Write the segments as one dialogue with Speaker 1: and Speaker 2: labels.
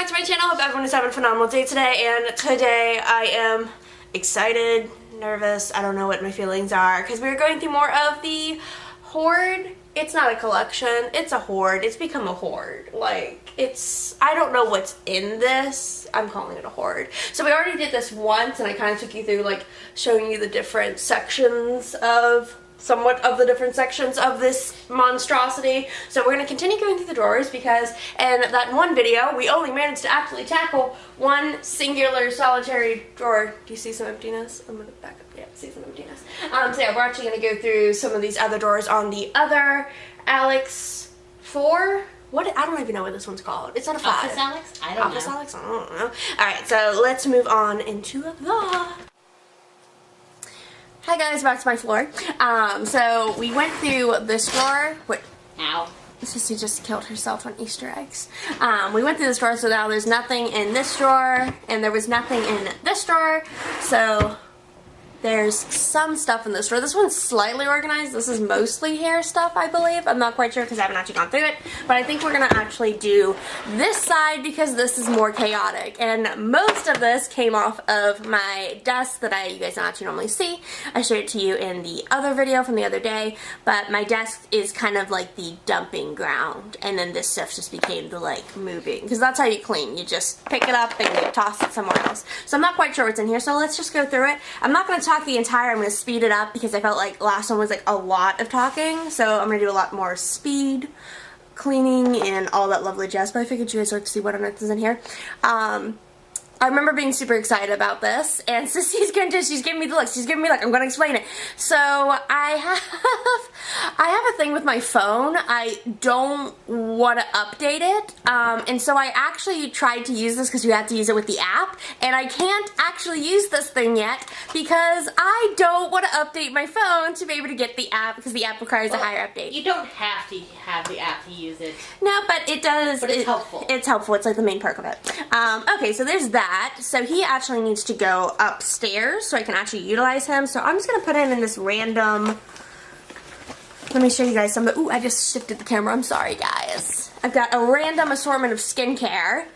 Speaker 1: back to my channel. Hope everyone is having a phenomenal day today, and today I am excited, nervous, I don't know what my feelings are, because we're going through more of the hoard. It's not a collection, it's a hoard. It's become a hoard. Like, I don't know what's in this. I'm calling it a hoard. So we already did this once, and I kind of took you through, like, showing you the different sections of somewhat of the different sections of this monstrosity. So we're going to continue going through the drawers because in that one video we only managed to actually tackle one singular solitary drawer. Do you see some emptiness? I'm going to back up. Yeah, see some emptiness. So yeah, we're actually going to go through some of these other drawers on the other Alex 4. I don't even know what this one's called. It's not a 5.
Speaker 2: Office Alex? I don't know.
Speaker 1: Office Alex? I don't know. Alright, so let's move on into the... Hi guys, back to my floor. So we went through this drawer. Wait.
Speaker 2: Ow.
Speaker 1: Sissy just killed herself on Easter eggs. We went through this drawer, so now there's nothing in this drawer, and there was nothing in this drawer, so there's some stuff in this drawer. This one's slightly organized. This is mostly hair stuff, I believe. I'm not quite sure because I haven't actually gone through it, but I think we're going to actually do this side because this is more chaotic. And most of this came off of my desk that you guys don't actually normally see. I showed it to you in the other video from the other day, but my desk is kind of like the dumping ground, and then this stuff just became the like moving, because that's how you clean. You just pick it up and you toss it somewhere else. So I'm not quite sure what's in here, so let's just go through it. I'm not going to talk the entire, I'm going to speed it up because I felt like last one was like a lot of talking, so I'm going to do a lot more speed cleaning and all that lovely jazz, but I figured you guys would like to see what on earth is in here. I remember being super excited about this, and Sissy's she's giving me the look, she's giving me like, I'm going to explain it. So I have a thing with my phone. I don't want to update it, and so I actually tried to use this because you have to use it with the app, and I can't actually use this thing yet because I don't want to update my phone to be able to get the app, because the app requires a higher update.
Speaker 2: You don't have to have the app to use it.
Speaker 1: No, but it does.
Speaker 2: But it's helpful.
Speaker 1: It's helpful. It's like the main perk of it. Okay, so there's that. So he actually needs to go upstairs so I can actually utilize him. So I'm just going to put him in this random... Let me show you guys some... Ooh, I just shifted the camera. I'm sorry, guys. I've got a random assortment of skincare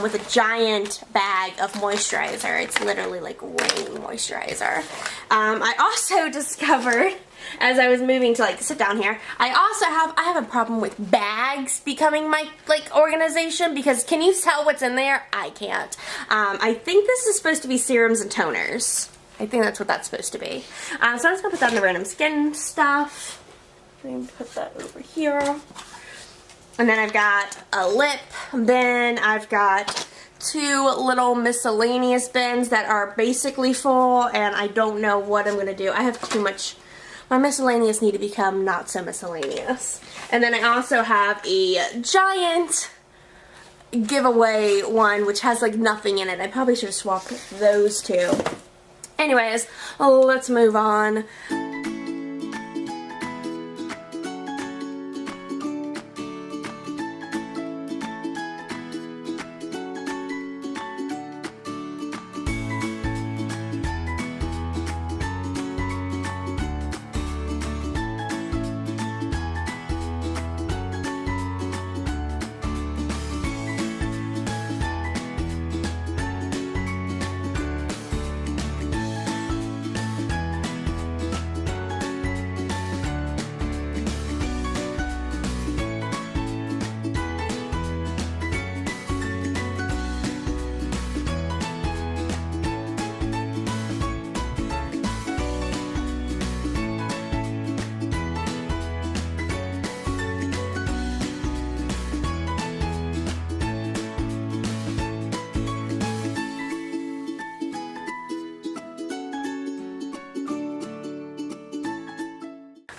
Speaker 1: with a giant bag of moisturizer. It's literally like rain moisturizer. I also discovered... as I was moving to like sit down here, I have a problem with bags becoming my like organization, because can you tell what's in there? I can't. I think this is supposed to be serums and toners. I think that's what that's supposed to be. So I'm just gonna put that in the random skin stuff. I'm gonna put that over here. And then I've got a lip. Then I've got 2 little miscellaneous bins that are basically full, and I don't know what I'm gonna do. I have too much. My miscellaneous need to become not so miscellaneous. And then I also have a giant giveaway one which has like nothing in it. I probably should have swapped those two. Anyways, let's move on.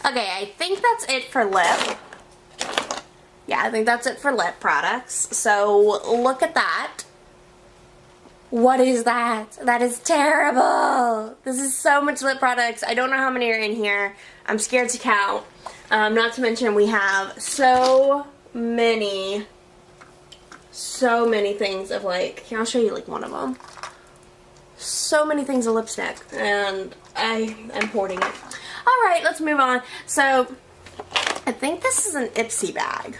Speaker 1: Okay, I think that's it for lip. Yeah, I think that's it for lip products. So, look at that. What is that? That is terrible. This is so much lip products. I don't know how many are in here. I'm scared to count. Not to mention we have so many things of like, here, I'll show you like one of them. So many things of lipstick, and I am hoarding it. Alright, let's move on. So, I think this is an Ipsy bag.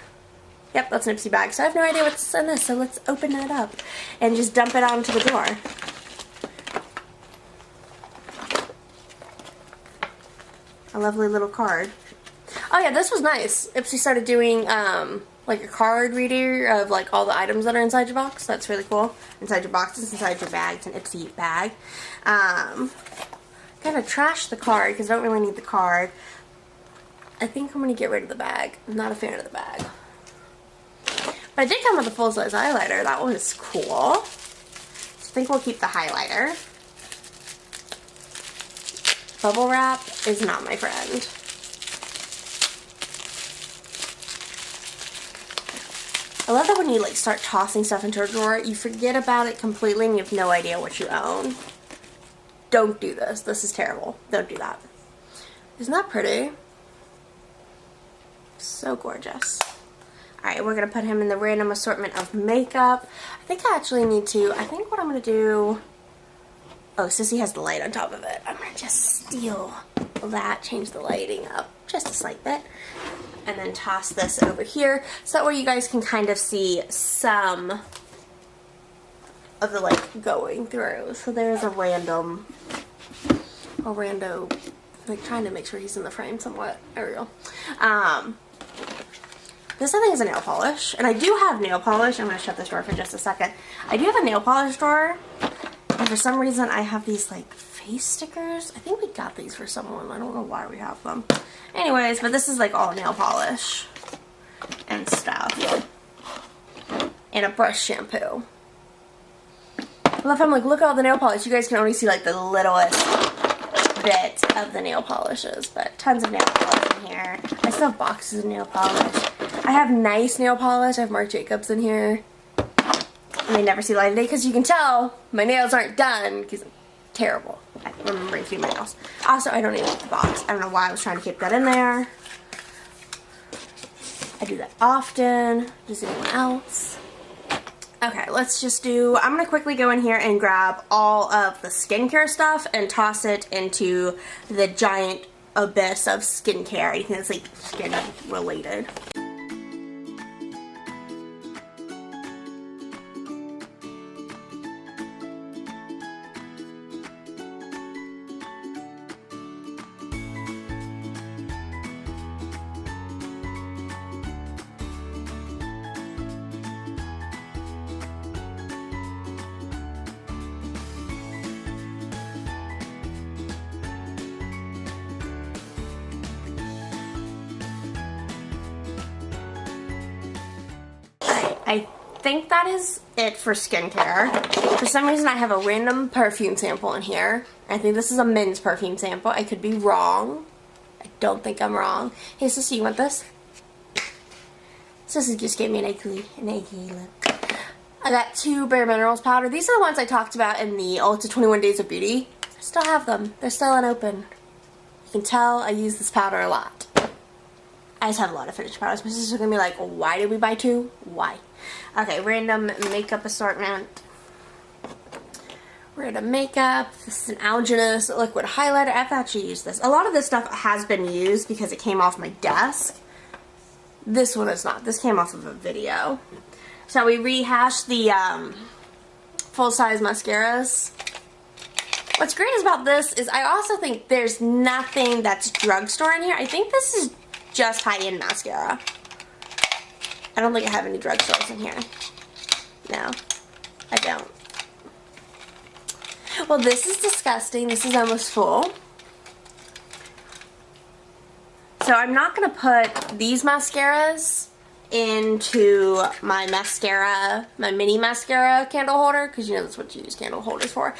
Speaker 1: Yep, that's an Ipsy bag. So I have no idea what's in this. So let's open that up and just dump it onto the door. A lovely little card. Oh yeah, this was nice. Ipsy started doing like a card reader of like all the items that are inside your box. That's really cool. Inside your boxes, inside your bag. It's an Ipsy bag. Kind of trash the card because I don't really need the card. I think I'm going to get rid of the bag. I'm not a fan of the bag. But it did come with a full-size highlighter. That was cool. So I think we'll keep the highlighter. Bubble wrap is not my friend. I love that when you like start tossing stuff into a drawer, you forget about it completely and you have no idea what you own. Don't do this. This is terrible. Don't do that. Isn't that pretty? So gorgeous. Alright, we're going to put him in the random assortment of makeup. I think I actually need to, I think what I'm going to do, oh, Sissy has the light on top of it. I'm going to just steal that, change the lighting up just a slight bit, and then toss this over here so that way you guys can kind of see some of the light going through. So there's a rando, like trying to make sure he's in the frame somewhat. There we go. This I think is a nail polish, and I do have nail polish. I'm going to shut this drawer for just a second. I do have a nail polish drawer, and for some reason I have these like face stickers. I think we got these for someone. I don't know why we have them. Anyways, but this is like all nail polish and stuff. And a brush shampoo. I love how I'm like, look at all the nail polish. You guys can only see like the littlest bit of the nail polishes, but tons of nail polish in here. I still have boxes of nail polish. I have nice nail polish. I have Marc Jacobs in here. And they never see the light of day because you can tell my nails aren't done because I'm terrible at remembering to do my nails. Also, I don't even like the box. I don't know why I was trying to keep that in there. I do that often. Does anyone else? Okay, let's just do, I'm going to quickly go in here and grab all of the skincare stuff and toss it into the giant abyss of skincare. Anything that's like skin related. I think that is it for skincare. For some reason I have a random perfume sample in here. I think this is a men's perfume sample. I could be wrong. I don't think I'm wrong. Hey Sissy, you want this? Sissy just gave me an eggy look. I got 2 Bare Minerals powder. These are the ones I talked about in the Ulta 21 Days of Beauty. I still have them. They're still unopened. You can tell I use this powder a lot. I just have a lot of finished powders. My sister's gonna be like, why did we buy 2? Why? Okay, random makeup assortment. Random makeup. This is an Alginus liquid highlighter. I've actually used this. A lot of this stuff has been used because it came off my desk. This one is not. This came off of a video. So we rehashed the full-size mascaras. What's great about this is I also think there's nothing that's drugstore in here. I think this is just high-end mascara. I don't think I have any drugstores in here. No, I don't. Well, this is disgusting. This is almost full. So I'm not going to put these mascaras into my mascara, my mini mascara candle holder, because you know that's what you use candle holders for.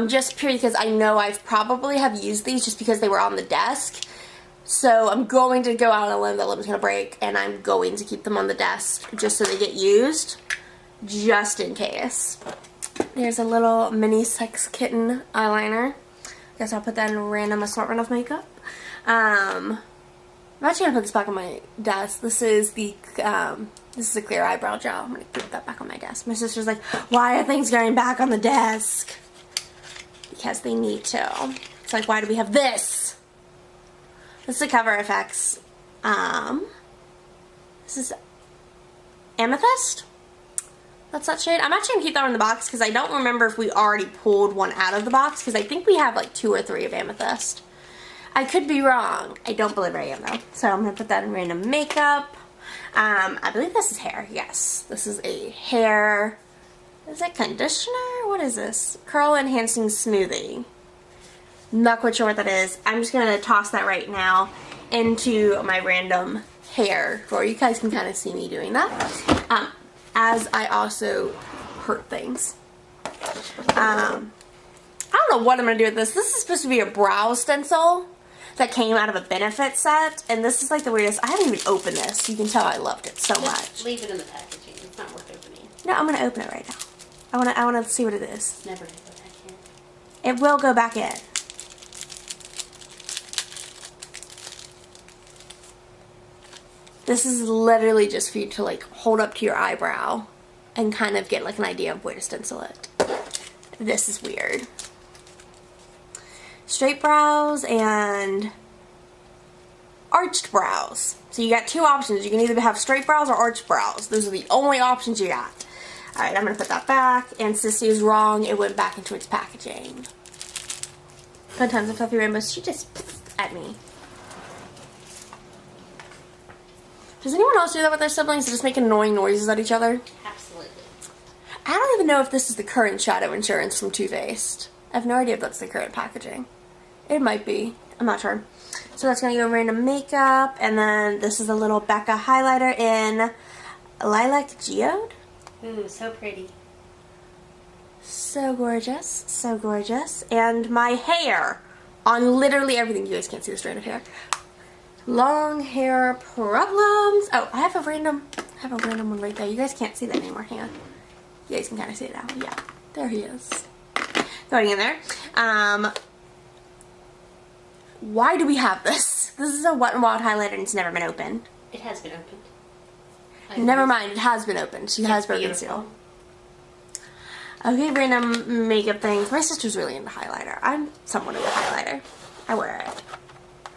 Speaker 1: Just purely because I know I've probably have used these just because they were on the desk. So I'm going to go out on a limb, that limb's going to break, and I'm going to keep them on the desk just so they get used, just in case. There's a little mini sex kitten eyeliner. Guess I'll put that in a random assortment of makeup. I'm actually going to put this back on my desk. This is the, this is a clear eyebrow gel. I'm going to put that back on my desk. My sister's like, why are things going back on the desk? Because they need to. It's like, why do we have this? This is the Cover FX. This is Amethyst. That's that shade. I'm actually going to keep that one in the box because I don't remember if we already pulled one out of the box because I think we have like 2 or 3 of Amethyst. I could be wrong. I don't believe I am though. So I'm going to put that in random makeup. I believe this is hair. Yes. This is a hair. Is it conditioner? What is this? Curl enhancing smoothie. Not quite sure what that is. I'm just going to toss that right now into my random hair drawer. You guys can kind of see me doing that. As I also hurt things. I don't know what I'm going to do with this. This is supposed to be a brow stencil that came out of a benefit set. And this is like the weirdest. I haven't even opened this. You can tell I loved it so much.
Speaker 2: Leave it in the packaging. It's not worth opening.
Speaker 1: No, I'm going to open it right now. I want to see what it is.
Speaker 2: It's never going to go back in.
Speaker 1: It will go back in. This is literally just for you to like hold up to your eyebrow and kind of get like an idea of where to stencil it. This is weird. Straight brows and arched brows. So you got 2 options. You can either have straight brows or arched brows. Those are the only options you got. Alright, I'm going to put that back. And Sissy is wrong. It went back into its packaging. Fun tons of fluffy rainbows. She just at me. Does anyone else do that with their siblings? They just make annoying noises at each other?
Speaker 2: Absolutely.
Speaker 1: I don't even know if this is the current Shadow Insurance from Too Faced. I have no idea if that's the current packaging. It might be. I'm not sure. So that's going to go random makeup. And then this is a little Becca highlighter in Lilac Geode.
Speaker 2: Ooh, so pretty.
Speaker 1: So gorgeous. So gorgeous. And my hair on literally everything. You guys can't see the strand of hair. Long hair problems. Oh, I have a random one right there. You guys can't see that anymore. Hang on. You guys can kind of see it now. Yeah, there he is. Going in there. Why do we have this? This is a Wet n Wild highlighter and it's never been opened.
Speaker 2: It has been opened.
Speaker 1: Never mind, it has been opened. She has broken seal. Okay, random makeup things. My sister's really into highlighter. I'm somewhat into highlighter. I wear it.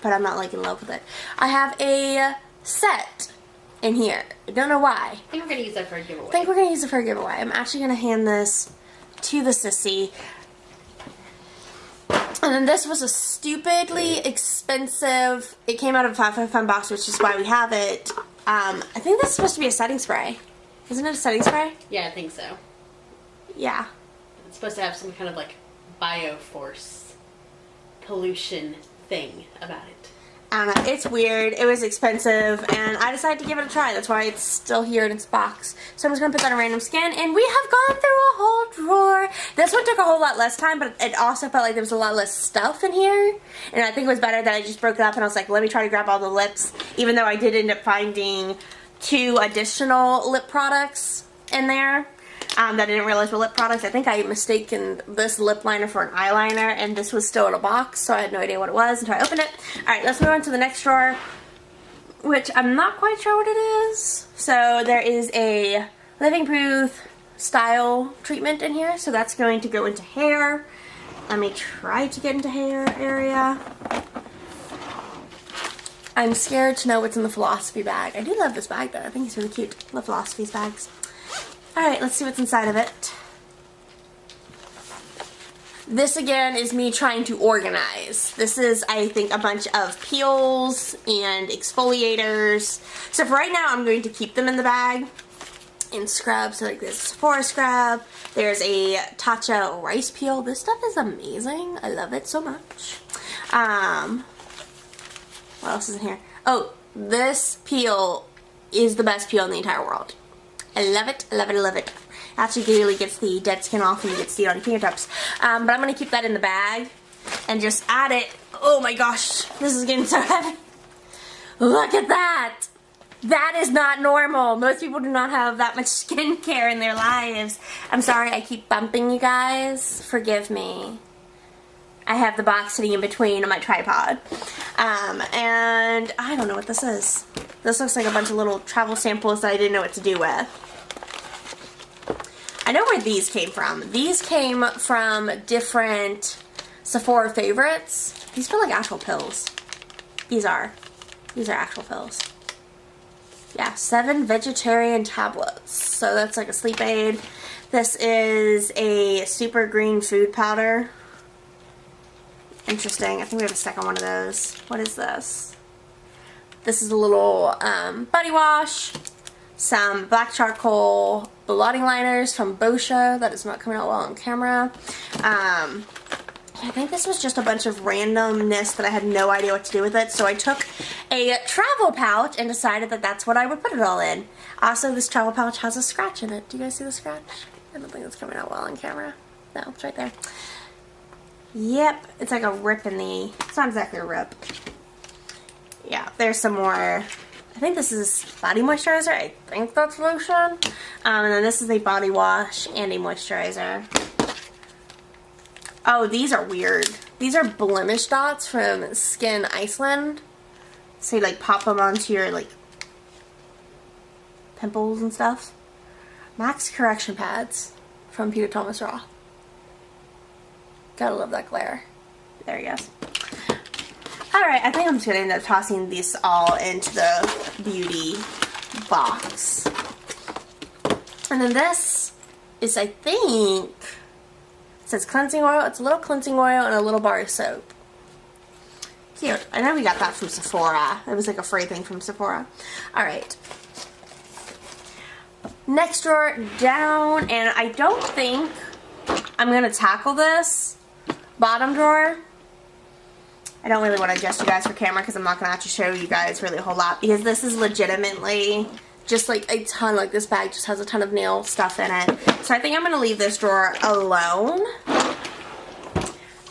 Speaker 1: But I'm not like in love with it. I have a set in here. I don't know why.
Speaker 2: I think we're going to use that for a giveaway.
Speaker 1: I think we're going to use it for a giveaway. I'm actually going to hand this to the sissy. And then this was a stupidly expensive, it came out of a $5.55 box, which is why we have it. I think this is supposed to be a setting spray. Isn't it a setting spray?
Speaker 2: Yeah, I think so.
Speaker 1: Yeah.
Speaker 2: It's supposed to have some kind of like bioforce pollution thing about it.
Speaker 1: I don't know. It's weird. It was expensive, and I decided to give it a try. That's why it's still here in its box. So I'm just going to put that in random scan, and we have gone through a whole drawer. This one took a whole lot less time, but it also felt like there was a lot less stuff in here. And I think it was better that I just broke it up, and I was like, let me try to grab all the lips, even though I did end up finding 2 additional lip products in there. That I didn't realize were lip products. I think I mistaken this lip liner for an eyeliner, and this was still in a box, so I had no idea what it was until I opened it. Alright, let's move on to the next drawer, which I'm not quite sure what it is. So there is a Living Proof style treatment in here, so that's going to go into hair. Let me try to get into hair area. I'm scared to know what's in the Philosophy bag. I do love this bag though. I think it's really cute. Love Philosophy's bags. Alright, let's see what's inside of it. This again is me trying to organize. This is, I think, a bunch of peels and exfoliators. So for right now, I'm going to keep them in the bag. And scrubs, so like there's a Sephora scrub. There's a Tatcha rice peel. This stuff is amazing. I love it so much. What else is in here? Oh, this peel is the best peel in the entire world. I love it, I love it, I love it. Actually really gets the dead skin off and you get to see it on your fingertips. But I'm going to keep that in the bag and just add it. Oh my gosh, this is getting so heavy. Look at that. That is not normal. Most people do not have that much skincare in their lives. I'm sorry I keep bumping you guys. Forgive me. I have the box sitting in between on my tripod. And I don't know what this is. This looks like a bunch of little travel samples that I didn't know what to do with. I know where these came from. These came from different Sephora favorites. These feel like actual pills. These are actual pills. Yeah, 7 vegetarian tablets. So that's like a sleep aid. This is a super green food powder. Interesting. I think we have a second one of those. What is this? This is a little body wash. Some black charcoal blotting liners from Boscia. That is not coming out well on camera. I think this was just a bunch of randomness that I had no idea what to do with it. So I took a travel pouch and decided that that's what I would put it all in. Also, this travel pouch has a scratch in it. Do you guys see the scratch? I don't think it's coming out well on camera. No, it's right there. Yep, it's like a rip in the... It's not exactly a rip. Yeah, there's some more... I think this is body moisturizer. I think that's lotion. And then this is a body wash and a moisturizer. Oh, these are weird. These are blemish dots from Skin Iceland. So you like pop them onto your like pimples and stuff. Max Correction Pads from Peter Thomas Roth. Gotta love that glare. There he goes. Alright, I think I'm just gonna end up tossing these all into the beauty box. And then this is, I think, it says cleansing oil. It's a little cleansing oil and a little bar of soap. Cute. I know we got that from Sephora. It was like a free thing from Sephora. Alright. Next drawer down, and I don't think I'm going to tackle this bottom drawer. I don't really want to adjust you guys for camera because I'm not going to actually show you guys really a whole lot, because this is legitimately just like a ton, like this bag just has a ton of nail stuff in it. So I think I'm going to leave this drawer alone.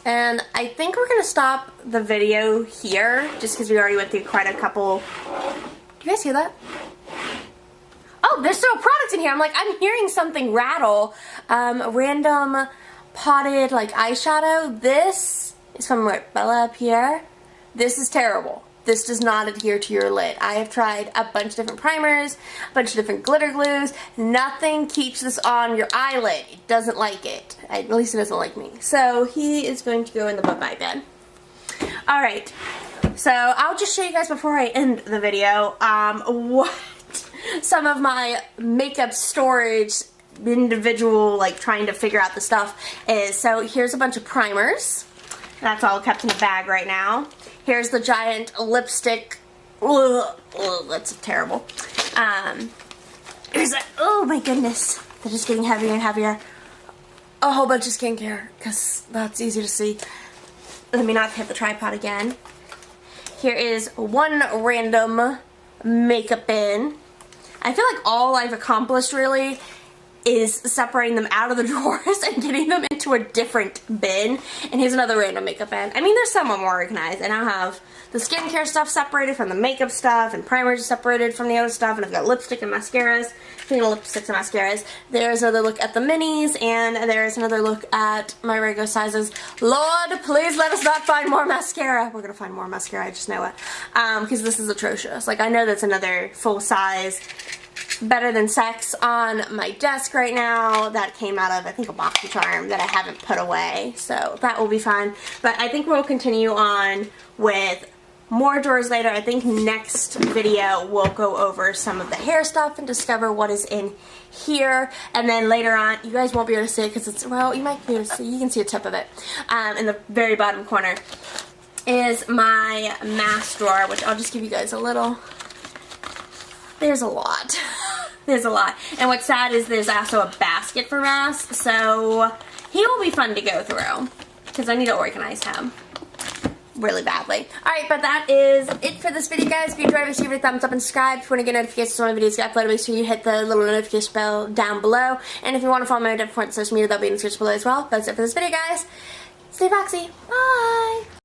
Speaker 1: And I think we're going to stop the video here just because we already went through quite a couple. Do you guys hear that? Oh, there's still products in here. I'm like, I'm hearing something rattle. Random potted like eyeshadow. This is from Bella up here. This is terrible. This does not adhere to your lid. I have tried a bunch of different primers, a bunch of different glitter glues. Nothing keeps this on your eyelid. It doesn't like it. At least it doesn't like me. So he is going to go in the bye-bye bin. Alright. So I'll just show you guys before I end the video what some of my makeup storage individual, like trying to figure out the stuff is. So here's a bunch of primers. That's all kept in a bag right now. Here's the giant lipstick. Ugh, that's terrible. Here's a, oh my goodness. They're just getting heavier and heavier. A whole bunch of skincare, because that's easy to see. Let me not hit the tripod again. Here is one random makeup bin. I feel like all I've accomplished really is separating them out of the drawers and getting them into a different bin. And here's another random makeup bin. I mean, there's some more organized. I now have the skincare stuff separated from the makeup stuff, and primers separated from the other stuff, and I've got lipstick and mascaras. Speaking of lipsticks and mascaras, there's another look at the minis, and there's another look at my regular sizes. Lord, please let us not find more mascara. We're gonna find more mascara, I just know it. Because this is atrocious. Like, I know that's another full size Better Than Sex on my desk right now. That came out of, I think, a BoxyCharm that I haven't put away. So that will be fun. But I think we'll continue on with more drawers later. I think next video we'll go over some of the hair stuff and discover what is in here. And then later on, you guys won't be able to see it because it's, well, you might be able to see, you can see a tip of it. In the very bottom corner is my mask drawer, which I'll just give you guys a little. There's a lot. There's a lot. And what's sad is there's also a basket for masks, so he will be fun to go through because I need to organize him really badly. Alright, but that is it for this video, guys. If you enjoyed, make sure you give it a thumbs up and subscribe. If you want to get notifications when my videos get uploaded, make sure you hit the little notification bell down below. And if you want to follow my different social media, that'll be in the description below as well. That's it for this video, guys. Stay foxy. Bye!